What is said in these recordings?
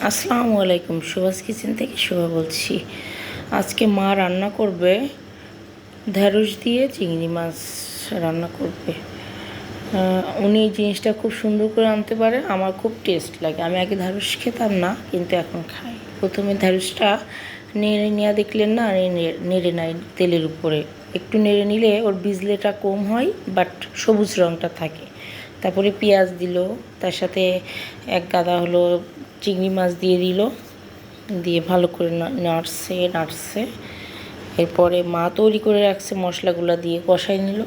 আসসালামু আলাইকুম, সুভাষ কিচেন থেকে শোভা বলছি। আজকে মা রান্না করবে ঢ্যাঁড়স দিয়ে চিংড়ি মাছ রান্না করবে। উনি এই জিনিসটা খুব সুন্দর করে আনতে পারে, আমার খুব টেস্ট লাগে। আমি আগে ঢ্যাঁড়স খেতাম না, কিন্তু এখন খাই। প্রথমে ঢ্যাঁড়সটা নেড়ে নেওয়া দেখলেন না, নেড়ে নেয় তেলের উপরে। একটু নেড়ে নিলে ওর বিজলেটা কম হয়, বাট সবুজ রঙটা থাকে। তারপরে পেঁয়াজ দিল, তার সাথে এক গাদা হলো চিংড়ি মাছ দিয়ে দিল, দিয়ে ভালো করে নাড়ছে। এরপরে মা তৈরি করে রাখছে মশলাগুলো দিয়ে কষাই নিল।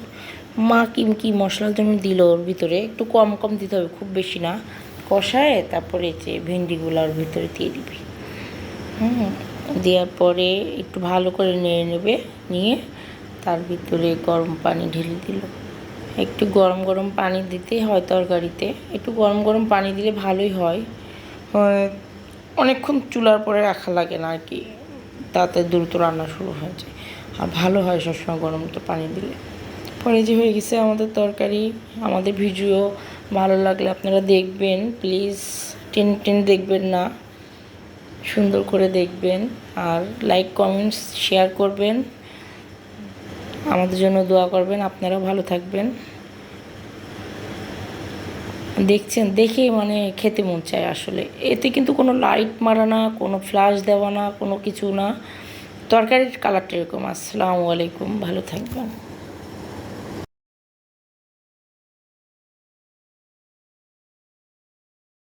মা কি মশলা যেন দিল ওর ভিতরে, একটু কম কম দিতে হবে, খুব বেশি না। কষায় তারপরে যে ভেন্ডিগুলো ওর ভিতরে দিয়ে দিবি। দেওয়ার পরে একটু ভালো করে নেড়ে নেবে, নিয়ে তার ভিতরে গরম পানি ঢেলে দিল। একটু গরম গরম পানি দিতে হয় তরকারিতে, একটু গরম গরম পানি দিলে ভালোই হয়। অনেকক্ষণ চুলার পরে রাখা লাগে না আর কি, তাতে দ্রুত রান্না শুরু হয়ে যায়। আর ভালো হয় সবসময় গরম তো পানি দিলে। পরে যে হয়ে গেছে আমাদের তরকারি। আমাদের ভিডিও ভালো লাগলে আপনারা দেখবেন, প্লিজ টেনে দেখবেন না, সুন্দর করে দেখবেন। আর লাইক কমেন্টস শেয়ার করবেন, আমাদের জন্য দোয়া করবেন। আপনারাও ভালো থাকবেন। দেখছেন, দেখে মানে খেতে মন চায় আসলে। এতে কিন্তু কোনো লাইট মারা না, কোনো ফ্ল্যাশ দেওয়া না, কোনো কিছু না। তরকারির কালারটা এরকম। আসসালামু আলাইকুম, ভালো থাকবেন।